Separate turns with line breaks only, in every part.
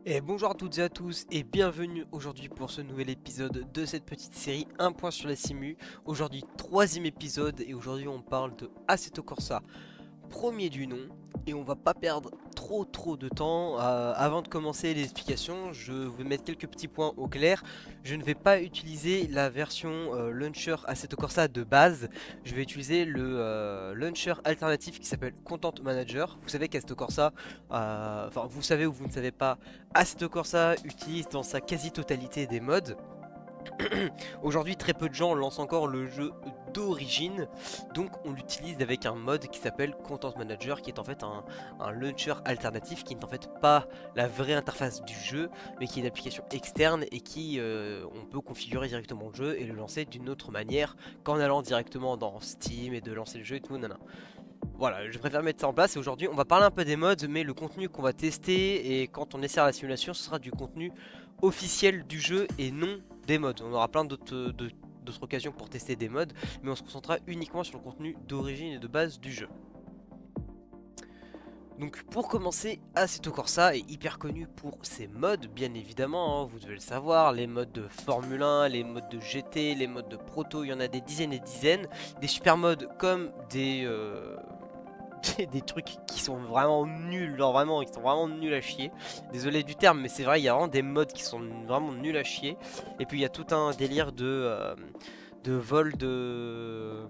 Et bonjour à toutes et à tous et bienvenue aujourd'hui pour ce nouvel épisode de cette petite série Un point sur les simus. Aujourd'hui troisième épisode et aujourd'hui on parle de Assetto Corsa, premier du nom, et on va pas perdre trop de temps. Avant de commencer les explications, je vais mettre quelques petits points au clair. Je ne vais pas utiliser la version launcher Assetto Corsa de base. Je vais utiliser le launcher alternatif qui s'appelle Content Manager. Vous savez qu'Assetto Corsa, enfin vous savez ou vous ne savez pas, Assetto Corsa utilise dans sa quasi-totalité des mods. Aujourd'hui, très peu de gens lancent encore le jeu d'origine, donc on l'utilise avec un mode qui s'appelle Content Manager, qui est en fait un launcher alternatif, qui n'est en fait pas la vraie interface du jeu, mais qui est une application externe et qui on peut configurer directement le jeu et le lancer d'une autre manière qu'en allant directement dans Steam et de lancer le jeu et tout. Nana. Voilà, je préfère mettre ça en place et aujourd'hui on va parler un peu des mods, mais le contenu qu'on va tester et quand on essaiera la simulation, ce sera du contenu officiel du jeu et non des mods. On aura plein d'autres occasions pour tester des mods, mais on se concentrera uniquement sur le contenu d'origine et de base du jeu. Donc pour commencer, Assetto Corsa est hyper connu pour ses mods, bien évidemment, hein, vous devez le savoir, les mods de Formule 1, les mods de GT, les mods de Proto, il y en a des dizaines et dizaines, des super mods comme des trucs qui sont vraiment nuls, genre vraiment, qui sont vraiment nuls à chier. Désolé du terme, mais c'est vrai, il y a vraiment des mods qui sont vraiment nuls à chier. Et puis il y a tout un délire de vol de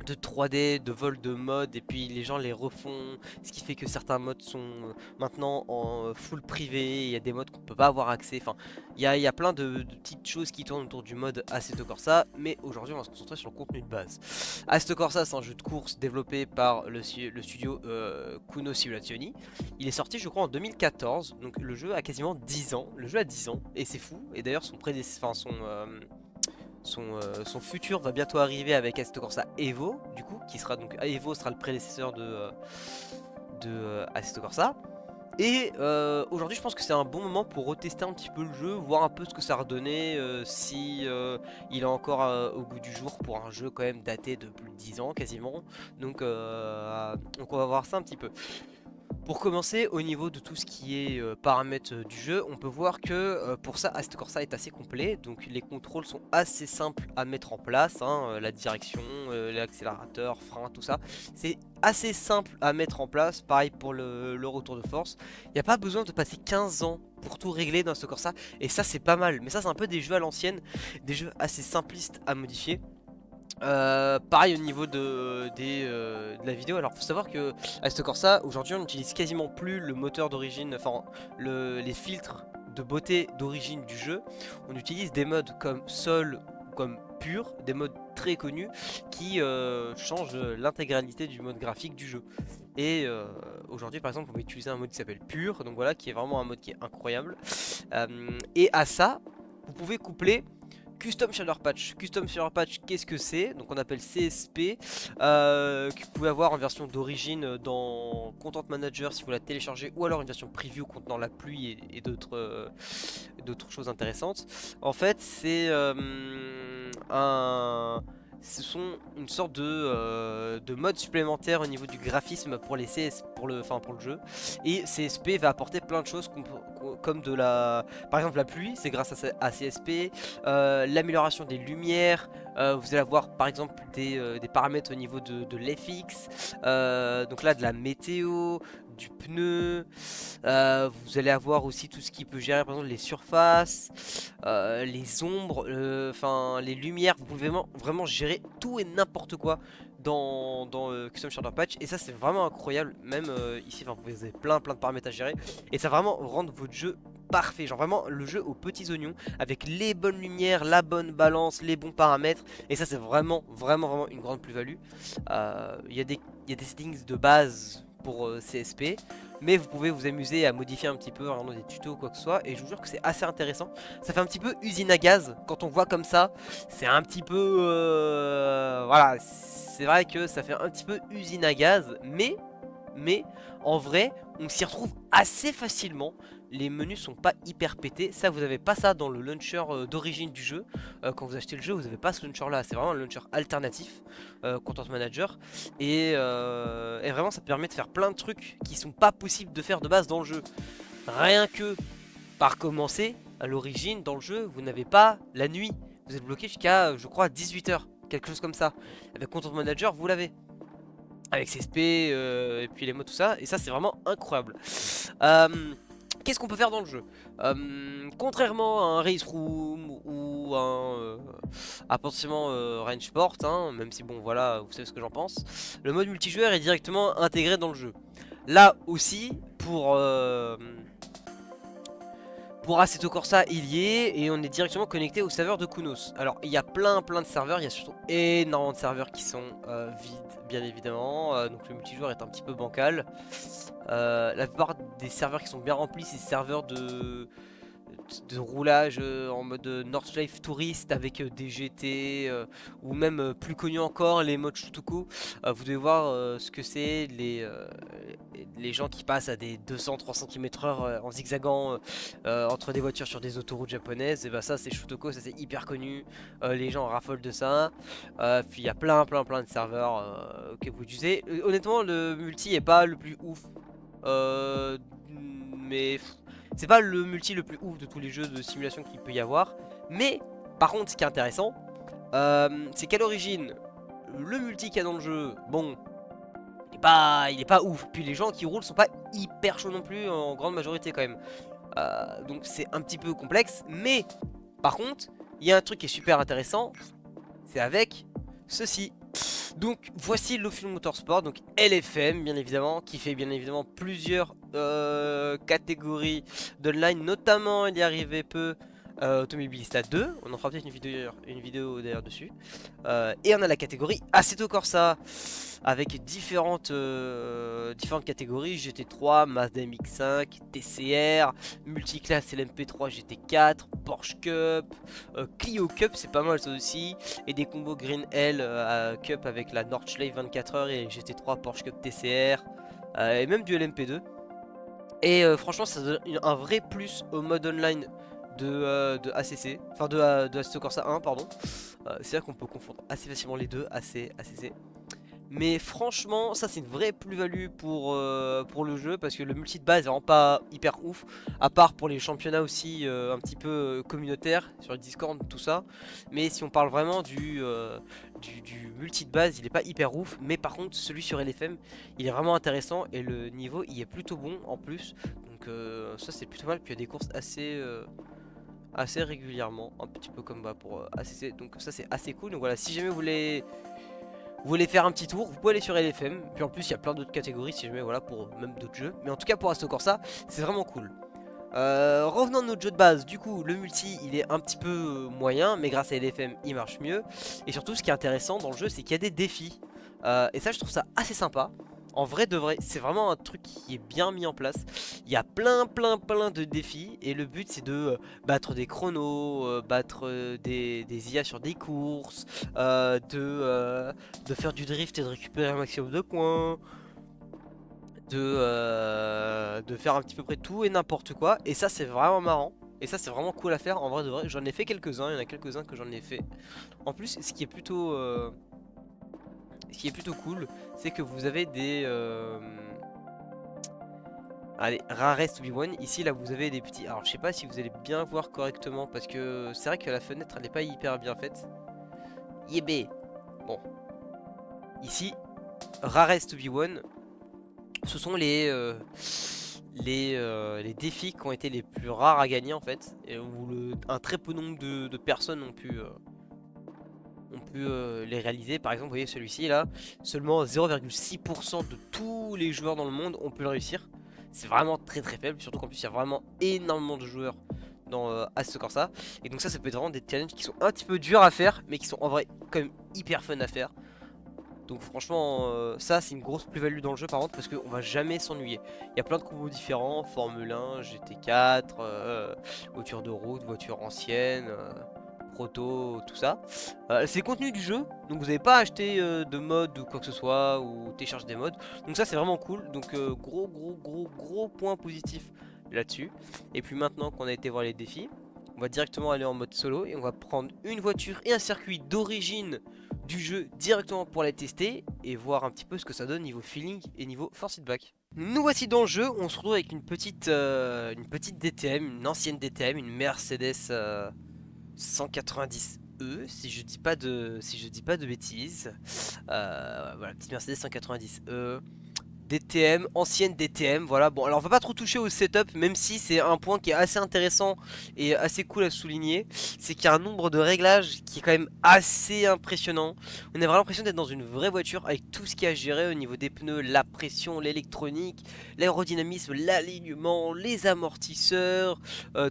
3D, de vol de mode, et puis les gens les refont, ce qui fait que certains modes sont maintenant en full privé, il y a des modes qu'on peut pas avoir accès, enfin il y a plein de petites choses qui tournent autour du mode Assetto Corsa, mais aujourd'hui on va se concentrer sur le contenu de base. Assetto Corsa, c'est un jeu de course développé par le studio Kuno Simulazioni. Il est sorti je crois en 2014, donc le jeu a quasiment 10 ans, le jeu a 10 ans, et c'est fou, et d'ailleurs son futur va bientôt arriver avec Assetto Corsa Evo, du coup, qui sera donc Evo sera le prédécesseur de Assetto Corsa. Et aujourd'hui, je pense que c'est un bon moment pour retester un petit peu le jeu, voir un peu ce que ça redonnait, si il est encore au goût du jour pour un jeu quand même daté de plus de 10 ans quasiment. Donc on va voir ça un petit peu. Pour commencer, au niveau de tout ce qui est paramètres du jeu, on peut voir que pour ça, Assetto Corsa est assez complet. Donc les contrôles sont assez simples à mettre en place, hein, la direction, l'accélérateur, frein, tout ça. C'est assez simple à mettre en place, pareil pour le retour de force. Il n'y a pas besoin de passer 15 ans pour tout régler dans Assetto Corsa, et ça c'est pas mal. Mais ça c'est un peu des jeux à l'ancienne, des jeux assez simplistes à modifier. Pareil au niveau de la vidéo, alors faut savoir que à Assetto Corsa aujourd'hui on n'utilise quasiment plus le moteur d'origine, enfin les filtres de beauté d'origine du jeu. On utilise des modes comme Sol ou comme Pur, des modes très connus qui changent l'intégralité du mode graphique du jeu. Et aujourd'hui par exemple on va utiliser un mode qui s'appelle Pur, donc voilà, qui est vraiment un mode qui est incroyable. Et à ça vous pouvez coupler Custom Shader Patch. Custom Shader Patch, qu'est-ce que c'est? Donc on appelle CSP, que vous pouvez avoir en version d'origine dans Content Manager si vous la téléchargez, ou alors une version preview contenant la pluie et d'autres choses intéressantes. En fait, ce sont une sorte de mode supplémentaire au niveau du graphisme pour les CS, pour le jeu. Et CSP va apporter plein de choses comme par exemple la pluie, c'est grâce à CSP. L'amélioration des lumières, vous allez avoir par exemple des paramètres au niveau de l'FX, donc là de la météo, du pneu, vous allez avoir aussi tout ce qui peut gérer par exemple les surfaces, les ombres, enfin les lumières, vous pouvez vraiment gérer tout et n'importe quoi dans Custom Shader Patch, et ça c'est vraiment incroyable. Même ici, enfin, vous avez plein de paramètres à gérer, et ça vraiment rendre votre jeu parfait, genre vraiment le jeu aux petits oignons avec les bonnes lumières, la bonne balance, les bons paramètres, et ça c'est vraiment une grande plus-value. Il y a des settings de base pour CSP, mais vous pouvez vous amuser à modifier un petit peu en regardant des tutos ou quoi que ce soit, et je vous jure que c'est assez intéressant. Ça fait un petit peu usine à gaz quand on voit comme ça, c'est un petit peu voilà, c'est vrai que ça fait un petit peu usine à gaz, mais en vrai on s'y retrouve assez facilement. Les menus sont pas hyper pétés, ça vous avez pas ça dans le launcher d'origine du jeu. Quand vous achetez le jeu vous avez pas ce launcher là, c'est vraiment un launcher alternatif, Content Manager, et vraiment ça permet de faire plein de trucs qui sont pas possibles de faire de base dans le jeu. Rien que par commencer, à l'origine, dans le jeu, vous n'avez pas la nuit. Vous êtes bloqué jusqu'à, je crois, 18 h, quelque chose comme ça. Avec Content Manager, vous l'avez. Avec CSP, et puis les modes, tout ça. Et ça, c'est vraiment incroyable. Qu'est-ce qu'on peut faire dans le jeu? Contrairement à un Race Room ou à potentiellement Range Sport, hein, même si bon voilà, vous savez ce que j'en pense, le mode multijoueur est directement intégré dans le jeu. Là aussi, pour Assetto Corsa, il y est, et on est directement connecté au serveur de Kunos. Alors, il y a plein de serveurs, il y a surtout énormément de serveurs qui sont vides, bien évidemment. Donc le multijoueur est un petit peu bancal. La plupart des serveurs qui sont bien remplis, c'est des serveurs de roulage en mode Nordschleife touriste avec des GT ou même plus connu encore les modes Shutoku. Vous devez voir ce que c'est les gens qui passent à des 200-300 km/h en zigzagant entre des voitures sur des autoroutes japonaises. Et bah ça c'est Shutoku, ça c'est hyper connu. Les gens raffolent de ça. Puis il y a plein de serveurs que vous utilisez. Honnêtement le multi est pas le plus ouf. Mais c'est pas le multi le plus ouf de tous les jeux de simulation qu'il peut y avoir. Mais par contre ce qui est intéressant, c'est qu'à l'origine le multi qu'il y a dans le jeu, bon, il est pas ouf. Puis les gens qui roulent sont pas hyper chauds non plus en grande majorité quand même. Donc c'est un petit peu complexe. Mais par contre il y a un truc qui est super intéressant, c'est avec ceci. Donc voici Lofilm Motorsport, donc LFM bien évidemment, qui fait bien évidemment plusieurs catégories d'online, notamment il y arrivé peu Automobilista 2, on en fera peut-être une vidéo d'ailleurs dessus. Et on a la catégorie Assetto Corsa avec différentes catégories, GT3, Mazda MX-5, TCR, Multiclass LMP3 GT4, Porsche Cup, Clio Cup, c'est pas mal ça aussi, et des combos Green L Cup avec la Nordschleife 24 h et GT3 Porsche Cup TCR, et même du LMP2. Et franchement ça donne un vrai plus au mode online de ACC, enfin de Assetto Corsa 1 pardon. C'est vrai qu'on peut confondre assez facilement les deux, AC, ACC. Mais franchement ça c'est une vraie plus-value pour le jeu, parce que le multi de base est vraiment pas hyper ouf, à part pour les championnats aussi un petit peu communautaires sur le Discord, tout ça. Mais si on parle vraiment du multi de base, il est pas hyper ouf. Mais par contre celui sur LFM il est vraiment intéressant, et le niveau il est plutôt bon en plus. Donc ça c'est plutôt mal. Puis il y a des courses assez régulièrement, un petit peu comme pour ACC, donc ça c'est assez cool. Donc voilà, si jamais vous voulez faire un petit tour, vous pouvez aller sur LFM. Puis en plus il y a plein d'autres catégories si jamais, voilà, pour même d'autres jeux. Mais en tout cas pour Assetto Corsa c'est vraiment cool. Revenons à notre jeu de base. Du coup le multi il est un petit peu moyen, mais grâce à LFM il marche mieux. Et surtout ce qui est intéressant dans le jeu, c'est qu'il y a des défis. Et ça je trouve ça assez sympa. En vrai de vrai, c'est vraiment un truc qui est bien mis en place. Il y a plein de défis, et le but c'est de battre des chronos, battre des IA sur des courses, de faire du drift et de récupérer un maximum de points, de faire un petit peu près tout et n'importe quoi. Et ça c'est vraiment marrant. Et ça c'est vraiment cool à faire en vrai de vrai. J'en ai fait quelques-uns, il y en a quelques-uns que j'en ai fait. En plus ce qui est plutôt cool, c'est que vous avez des... Allez, Rarest to be one. Ici, là, vous avez des petits... Alors, je sais pas si vous allez bien voir correctement, parce que c'est vrai que la fenêtre, elle n'est pas hyper bien faite. Yébé. Bon. Ici, Rarest to be one. Ce sont les défis qui ont été les plus rares à gagner, en fait. Et où un très peu nombre de personnes ont pu les réaliser. Par exemple, vous voyez celui-ci là, seulement 0,6% de tous les joueurs dans le monde ont pu le réussir. C'est vraiment très faible, surtout qu'en plus il y a vraiment énormément de joueurs dans Assetto Corsa. Et donc ça peut être vraiment des challenges qui sont un petit peu durs à faire, mais qui sont en vrai quand même hyper fun à faire. Donc franchement ça c'est une grosse plus-value dans le jeu par contre, parce qu'on va jamais s'ennuyer. Il y a plein de combos différents, Formule 1, GT4, voiture de route, voiture ancienne, proto, tout ça. C'est le contenu du jeu, donc vous n'avez pas à acheter de mode ou quoi que ce soit, ou télécharger des mods. Donc ça c'est vraiment cool, donc gros point positif là-dessus. Et puis maintenant qu'on a été voir les défis, on va directement aller en mode solo, et on va prendre une voiture et un circuit d'origine du jeu directement pour les tester et voir un petit peu ce que ça donne niveau feeling et niveau force feedback. Nous voici dans le jeu, on se retrouve avec une petite DTM, une ancienne DTM, une Mercedes 190E, si je dis pas de bêtises. Voilà, petite Mercedes 190E. DTM, ancienne DTM, voilà. Bon, alors on va pas trop toucher au setup, même si c'est un point qui est assez intéressant et assez cool à souligner. C'est qu'il y a un nombre de réglages qui est quand même assez impressionnant. On a vraiment l'impression d'être dans une vraie voiture avec tout ce qu'il y a à gérer au niveau des pneus, la pression, l'électronique, l'aérodynamisme, l'alignement, les amortisseurs,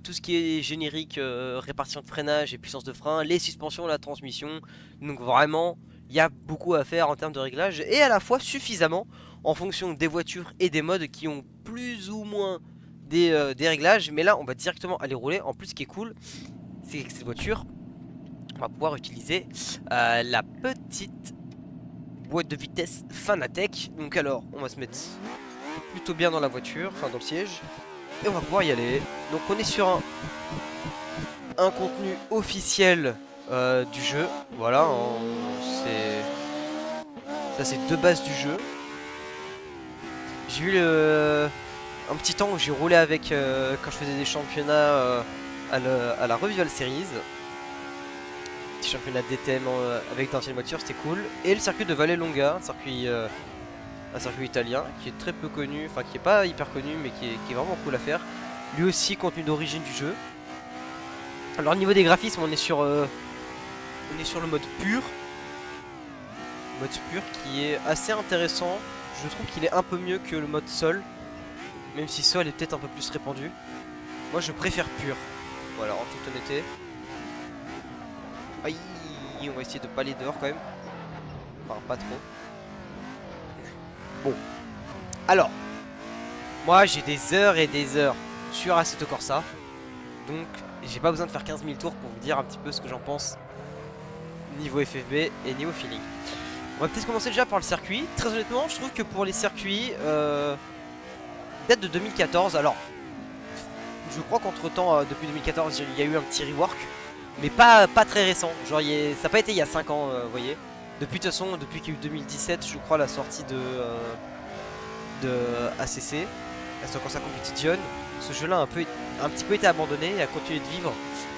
tout ce qui est générique, répartition de freinage et puissance de frein, les suspensions, la transmission. Donc vraiment, il y a beaucoup à faire en termes de réglages et à la fois suffisamment en fonction des voitures et des modes qui ont plus ou moins des réglages. Mais là, on va directement aller rouler. En plus, ce qui est cool, c'est que cette voiture, on va pouvoir utiliser la petite boîte de vitesse Fanatec. Donc alors, on va se mettre plutôt bien dans la voiture, enfin dans le siège. Et on va pouvoir y aller. Donc on est sur un contenu officiel du jeu. Voilà, ça c'est deux bases du jeu. J'ai eu un petit temps où j'ai roulé avec quand je faisais des championnats à la Revival Series. Petit championnat de DTM avec d'anciennes voitures, c'était cool. Et le circuit de Vallelonga, un circuit italien qui est très peu connu, enfin qui est pas hyper connu mais qui est vraiment cool à faire. Lui aussi contenu d'origine du jeu. Alors au niveau des graphismes, on est sur le mode pur. Mode pur qui est assez intéressant. Je trouve qu'il est un peu mieux que le mode sol. Même si sol est peut-être un peu plus répandu. Moi je préfère pur. Voilà, en toute honnêteté. Aïe, on va essayer de pas aller dehors quand même. Enfin, pas trop. Bon. Alors, moi j'ai des heures et des heures sur Assetto Corsa. Donc, j'ai pas besoin de faire 15 000 tours pour vous dire un petit peu ce que j'en pense niveau FFB et niveau feeling. On va peut-être commencer déjà par le circuit. Très honnêtement, je trouve que pour les circuits, date de 2014. Alors, je crois qu'entre temps, depuis 2014, il y a eu un petit rework. Mais pas très récent. Genre, ça n'a pas été il y a 5 ans, vous voyez. Depuis, de toute façon, depuis qu'il y a eu 2017, je crois, la sortie de ACC, Assetto Corsa Competition, ce jeu-là a un petit peu été abandonné et a continué de vivre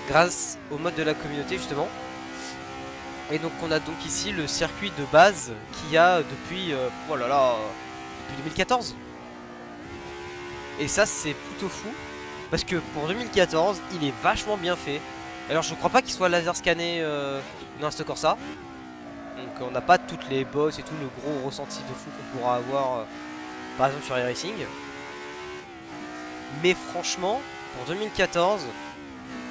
grâce au mode de la communauté, justement. Et donc, on a donc ici le circuit de base qu'il y a depuis, oh là là, depuis 2014. Et ça, c'est plutôt fou. Parce que pour 2014, il est vachement bien fait. Alors je crois pas qu'il soit laser scanné dans Assetto Corsa. Donc on n'a pas toutes les boss et tout le gros ressenti de fou qu'on pourra avoir par exemple sur iRacing. Mais franchement, pour 2014,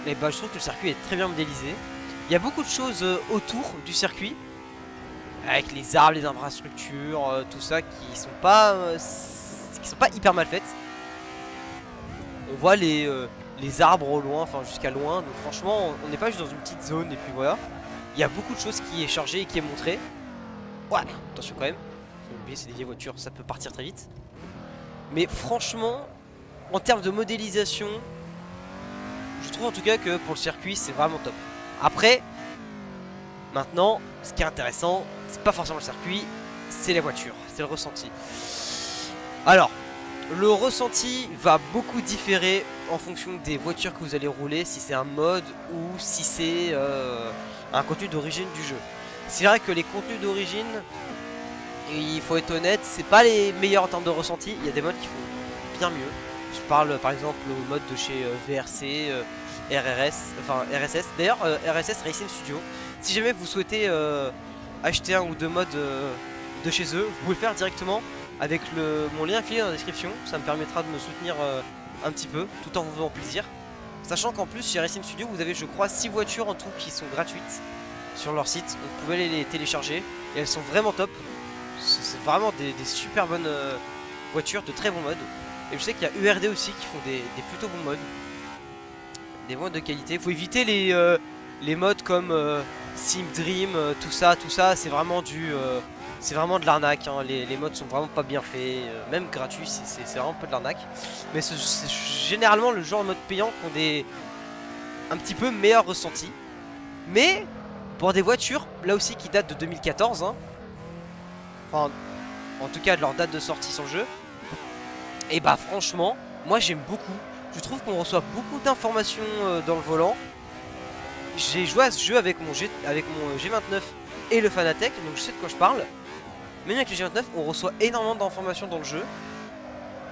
je trouve que le circuit est très bien modélisé. Il y a beaucoup de choses autour du circuit. Avec les arbres, les infrastructures, tout ça qui sont pas hyper mal faites. On voit les arbres au loin, enfin jusqu'à loin. Donc franchement, on n'est pas juste dans une petite zone et puis voilà. Il y a beaucoup de choses qui est chargé et qui est montré. Ouais, attention quand même. Faut oublier, c'est des vieilles voitures, ça peut partir très vite. Mais franchement, en termes de modélisation, je trouve en tout cas que pour le circuit, c'est vraiment top. Après, maintenant, ce qui est intéressant, c'est pas forcément le circuit, c'est les voitures, c'est le ressenti. Alors, le ressenti va beaucoup différer en fonction des voitures que vous allez rouler, si c'est un mode ou si c'est un contenu d'origine du jeu. C'est vrai que les contenus d'origine, il faut être honnête, c'est pas les meilleurs en termes de ressenti. Il y a des modes qui font bien mieux. Je parle par exemple au mode de chez VRC, RSS. D'ailleurs, RSS Racing Studio. Si jamais vous souhaitez acheter un ou deux modes de chez eux, vous pouvez le faire directement avec mon lien affilié dans la description. Ça me permettra de me soutenir un petit peu, tout en vous faisant plaisir. Sachant qu'en plus, chez Racing Studio, vous avez, je crois, 6 voitures en tout qui sont gratuites sur leur site. Donc vous pouvez les télécharger et elles sont vraiment top. C'est vraiment des super bonnes voitures, de très bons modes. Et je sais qu'il y a URD aussi qui font des plutôt bons modes. Des modes de qualité. Faut éviter les modes comme Sim Dream, tout ça, c'est vraiment c'est vraiment de l'arnaque, hein. Les modes sont vraiment pas bien faits, même gratuits, c'est vraiment un peu de l'arnaque. Mais c'est généralement le genre de mode payant qui ont un petit peu meilleurs ressentis. Mais pour des voitures, là aussi qui datent de 2014, hein, enfin en tout cas de leur date de sortie sur le jeu, Et bah franchement, moi j'aime beaucoup. Je trouve qu'on reçoit beaucoup d'informations dans le volant. J'ai joué à ce jeu avec mon, G29 et le Fanatec, donc je sais de quoi je parle. Même avec le G29, on reçoit énormément d'informations dans le jeu.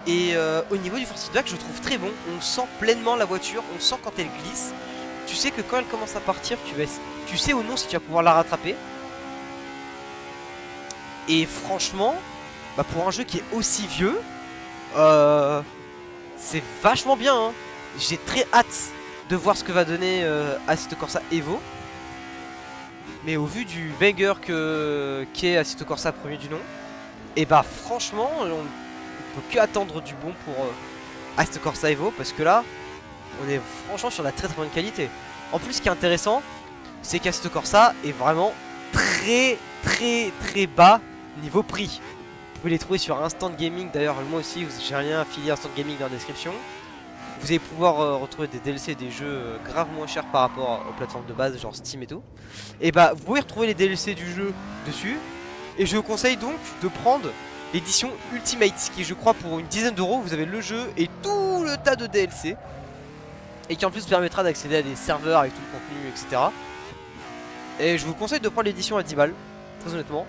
Et au niveau du force feedback, je trouve très bon. On sent pleinement la voiture, on sent quand elle glisse. Tu sais que quand elle commence à partir, tu sais ou non si tu vas pouvoir la rattraper. Et franchement, bah pour un jeu qui est aussi vieux, c'est vachement bien. Hein. J'ai très hâte de voir ce que va donner Assetto Corsa Evo. Mais au vu du banger qu'est Assetto Corsa premier du nom, et bah franchement, on peut que attendre du bon pour Assetto Corsa Evo, parce que là, on est franchement sur la très très bonne qualité. En plus, ce qui est intéressant, c'est qu'Assetto Corsa est vraiment très très très bas niveau prix. Vous pouvez les trouver sur Instant Gaming, d'ailleurs moi aussi j'ai rien affilié à Instant Gaming dans la description. Vous allez pouvoir retrouver des DLC, des jeux grave moins chers par rapport aux plateformes de base, genre Steam et tout. Et bah vous pouvez retrouver les DLC du jeu dessus. Et je vous conseille donc de prendre l'édition Ultimate, qui je crois pour une dizaine d'euros, vous avez le jeu et tout le tas de DLC. Et qui en plus permettra d'accéder à des serveurs avec tout le contenu, etc. Et je vous conseille de prendre l'édition à 10 balles, très honnêtement.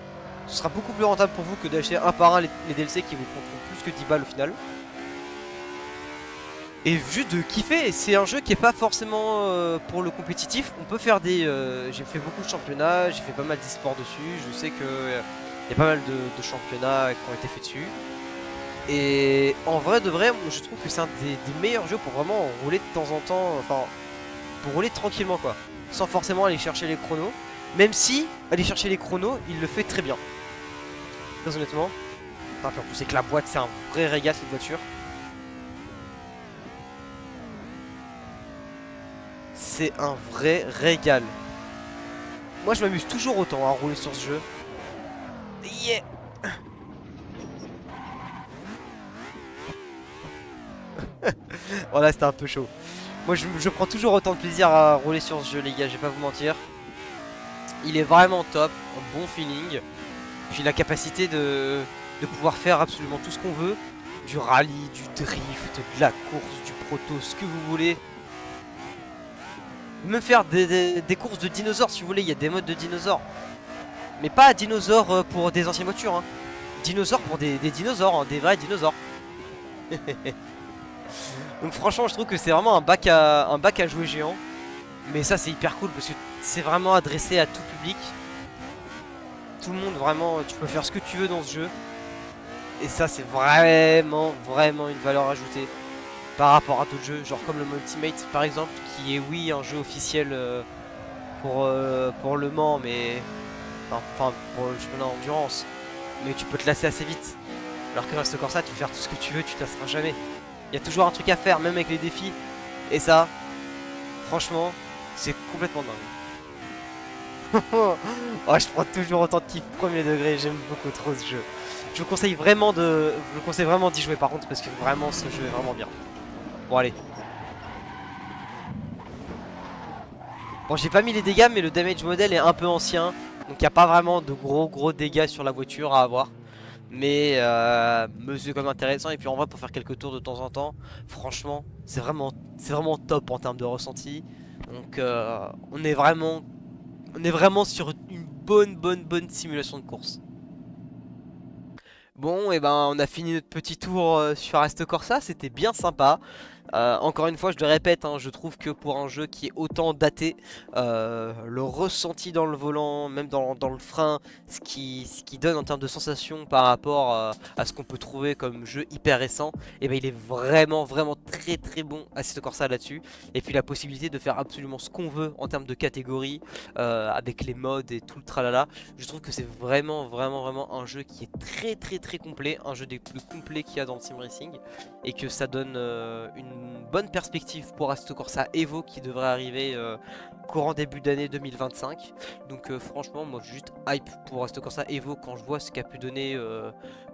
Ce sera beaucoup plus rentable pour vous que d'acheter un par un les DLC qui vous coûteront plus que 10 balles au final. Et juste de kiffer, c'est un jeu qui est pas forcément pour le compétitif. On peut faire des... j'ai fait beaucoup de championnats, j'ai fait pas mal d'e-sport dessus. Je sais que y a pas mal de championnats qui ont été faits dessus. Et en vrai de vrai, moi, je trouve que c'est un des meilleurs jeux pour vraiment rouler de temps en temps. Enfin, pour rouler tranquillement quoi. Sans forcément aller chercher les chronos. Même si, aller chercher les chronos, il le fait très bien. Très honnêtement. Enfin, en plus c'est que la boîte, c'est un vrai régal cette voiture. C'est un vrai régal. Moi je m'amuse toujours autant à rouler sur ce jeu. Yeah. Voilà, c'était un peu chaud. Moi je prends toujours autant de plaisir à rouler sur ce jeu les gars, je vais pas vous mentir. Il est vraiment top, un bon feeling. Puis la capacité de pouvoir faire absolument tout ce qu'on veut. Du rallye, du drift, de la course, du proto, ce que vous voulez. Même faire des courses de dinosaures si vous voulez, il y a des modes de dinosaures. Mais pas dinosaures pour des anciennes voitures. Hein. Dinosaures pour des dinosaures, hein, des vrais dinosaures. Donc franchement je trouve que c'est vraiment un bac à jouer géant. Mais ça c'est hyper cool parce que c'est vraiment adressé à tout public. Tout le monde vraiment, tu peux faire ce que tu veux dans ce jeu. Et ça c'est vraiment une valeur ajoutée par rapport à d'autres jeux, genre comme le Ultimate par exemple, qui est oui un jeu officiel pour Le Mans, mais enfin pour le championnat d'endurance, mais tu peux te lasser assez vite. Alors que reste comme ça, tu peux faire tout ce que tu veux, tu te lasseras jamais. Il y a toujours un truc à faire, même avec les défis. Et ça, franchement, c'est complètement dingue. Oh, je prends toujours autant de kiff premier degré, j'aime beaucoup trop ce jeu. Je vous conseille vraiment d'y jouer par contre parce que vraiment ce jeu est vraiment bien. Bon allez. Bon j'ai pas mis les dégâts mais le damage model est un peu ancien. Donc il n'y a pas vraiment de gros dégâts sur la voiture à avoir. Mais c'est quand même intéressant. Et puis en vrai pour faire quelques tours de temps en temps, franchement c'est vraiment top en termes de ressenti. Donc on est vraiment sur une bonne simulation de course. Bon et ben on a fini notre petit tour sur Assetto Corsa, c'était bien sympa. Encore une fois je le répète, hein, je trouve que pour un jeu qui est autant daté, le ressenti dans le volant, même dans le frein, ce qui donne en termes de sensation par rapport à ce qu'on peut trouver comme jeu hyper récent, et ben il est vraiment très bon Assetto Corsa là-dessus. Et puis la possibilité de faire absolument ce qu'on veut en termes de catégorie, avec les modes et tout le tralala. Je trouve que c'est vraiment un jeu qui est très complet, un jeu des plus complets qu'il y a dans le sim racing, et que ça donne une une bonne perspective pour Assetto Corsa Evo qui devrait arriver courant début d'année 2025. Donc franchement moi je suis juste hype pour Assetto Corsa Evo quand je vois ce qu'a pu donner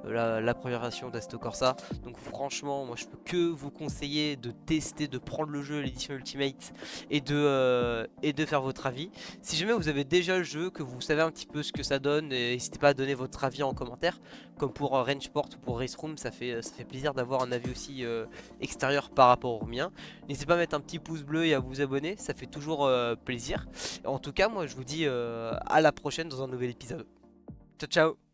la première version d'Assetto Corsa. Donc franchement moi je peux que vous conseiller de tester, de prendre le jeu, l'édition Ultimate et de faire votre avis. Si jamais vous avez déjà le jeu, que vous savez un petit peu ce que ça donne, n'hésitez pas à donner votre avis en commentaire. Comme pour Rangeport ou pour Race Room, ça fait plaisir d'avoir un avis aussi extérieur par rapport au mien. N'hésitez pas à mettre un petit pouce bleu et à vous abonner, ça fait toujours plaisir. En tout cas, moi je vous dis à la prochaine dans un nouvel épisode. Ciao ciao.